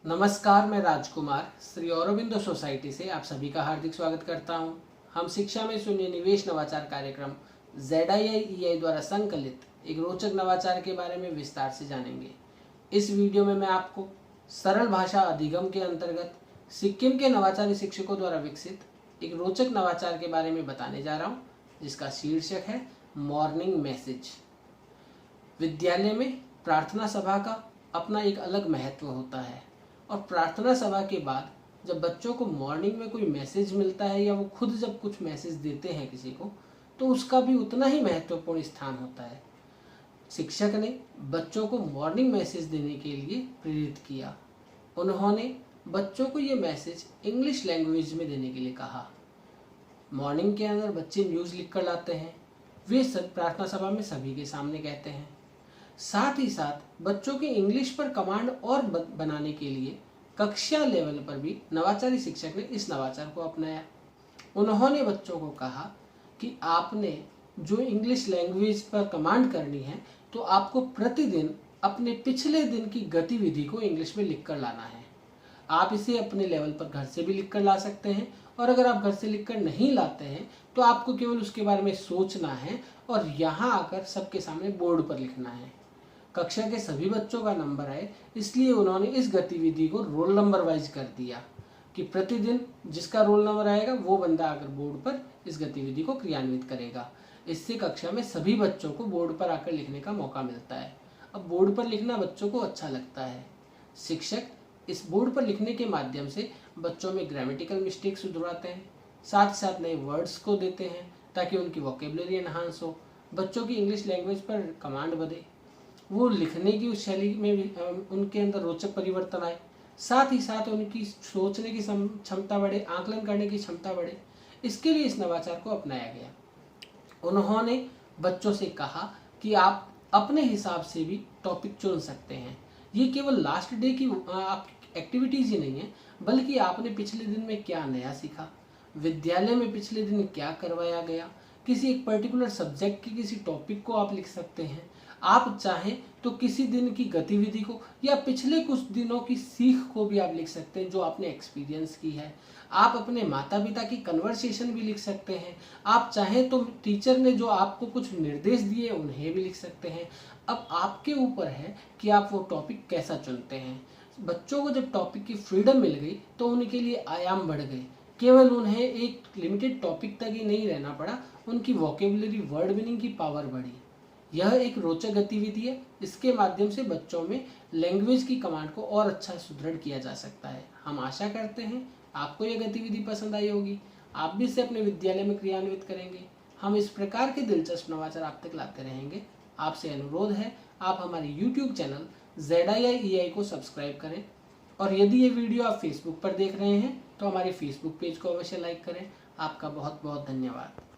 नमस्कार, मैं राजकुमार श्री औरोबिंदो सोसाइटी से आप सभी का हार्दिक स्वागत करता हूं। हम शिक्षा में शून्य निवेश नवाचार कार्यक्रम ZIIEI द्वारा संकलित एक रोचक नवाचार के बारे में विस्तार से जानेंगे। इस वीडियो में मैं आपको सरल भाषा अधिगम के अंतर्गत सिक्किम के नवाचारी शिक्षकों द्वारा विकसित एक रोचक नवाचार के बारे में बताने जा रहा हूँ, जिसका शीर्षक है मॉर्निंग मैसेज। विद्यालय में प्रार्थना सभा का अपना एक अलग महत्व होता है और प्रार्थना सभा के बाद जब बच्चों को मॉर्निंग में कोई मैसेज मिलता है या वो खुद जब कुछ मैसेज देते हैं किसी को, तो उसका भी उतना ही महत्वपूर्ण स्थान होता है। शिक्षक ने बच्चों को मॉर्निंग मैसेज देने के लिए प्रेरित किया। उन्होंने बच्चों को ये मैसेज इंग्लिश लैंग्वेज में देने के लिए कहा। मॉर्निंग के अंदर बच्चे न्यूज़ लिख कर लाते हैं, वे सब प्रार्थना सभा में सभी के सामने कहते हैं। साथ ही साथ बच्चों के इंग्लिश पर कमांड और बनाने के लिए कक्षा लेवल पर भी नवाचारी शिक्षक ने इस नवाचार को अपनाया। उन्होंने बच्चों को कहा कि आपने जो इंग्लिश लैंग्वेज पर कमांड करनी है, तो आपको प्रतिदिन अपने पिछले दिन की गतिविधि को इंग्लिश में लिख कर लाना है। आप इसे अपने लेवल पर घर से भी लिख कर ला सकते हैं, और अगर आप घर से लिख कर नहीं लाते हैं तो आपको केवल उसके बारे में सोचना है और यहाँ आकर सबके सामने बोर्ड पर लिखना है। कक्षा के सभी बच्चों का नंबर आए, इसलिए उन्होंने इस गतिविधि को रोल नंबर वाइज कर दिया कि प्रतिदिन जिसका रोल नंबर आएगा वो बंदा आकर बोर्ड पर इस गतिविधि को क्रियान्वित करेगा। इससे कक्षा में सभी बच्चों को बोर्ड पर आकर लिखने का मौका मिलता है। अब बोर्ड पर लिखना बच्चों को अच्छा लगता है। शिक्षक इस बोर्ड पर लिखने के माध्यम से बच्चों में ग्रामेटिकल मिस्टेक सुधराते हैं, साथ ही साथ नए वर्ड्स को देते हैं ताकि उनकी वोकेबलरी एनहांस हो, बच्चों की इंग्लिश लैंग्वेज पर कमांड बढ़े, वो लिखने की उस शैली में भी उनके अंदर रोचक परिवर्तन आए, साथ ही साथ उनकी सोचने की क्षमता बढ़े, आकलन करने की क्षमता बढ़े। इसके लिए इस नवाचार को अपनाया गया। उन्होंने बच्चों से कहा कि आप अपने हिसाब से भी टॉपिक चुन सकते हैं। ये केवल लास्ट डे की आपकी एक्टिविटीज़ ही नहीं है, बल्कि आपने पिछले दिन में क्या नया सीखा, विद्यालय में पिछले दिन क्या करवाया गया, किसी एक पर्टिकुलर सब्जेक्ट के किसी टॉपिक को आप लिख सकते हैं। आप चाहें तो किसी दिन की गतिविधि को या पिछले कुछ दिनों की सीख को भी आप लिख सकते हैं जो आपने एक्सपीरियंस की है। आप अपने माता पिता की कन्वर्सेशन भी लिख सकते हैं। आप चाहें तो टीचर ने जो आपको कुछ निर्देश दिए उन्हें भी लिख सकते हैं। अब आपके ऊपर है कि आप वो टॉपिक कैसा चुनते हैं। बच्चों को जब टॉपिक की फ्रीडम मिल गई तो उनके लिए आयाम बढ़ गए। केवल उन्हें एक लिमिटेड टॉपिक तक ही नहीं रहना पड़ा, उनकी वोकेबलरी वर्ड मीनिंग की पावर बढ़ी। यह एक रोचक गतिविधि है। इसके माध्यम से बच्चों में लैंग्वेज की कमांड को और अच्छा सुदृढ़ किया जा सकता है। हम आशा करते हैं आपको यह गतिविधि पसंद आई होगी। आप भी इसे अपने विद्यालय में क्रियान्वित करेंगे। हम इस प्रकार के दिलचस्प नवाचार आप तक लाते रहेंगे। आपसे अनुरोध है, आप हमारे YouTube चैनल ZIIEI को सब्सक्राइब करें, और यदि ये वीडियो आप फेसबुक पर देख रहे हैं तो हमारे फेसबुक पेज को अवश्य लाइक करें। आपका बहुत बहुत धन्यवाद।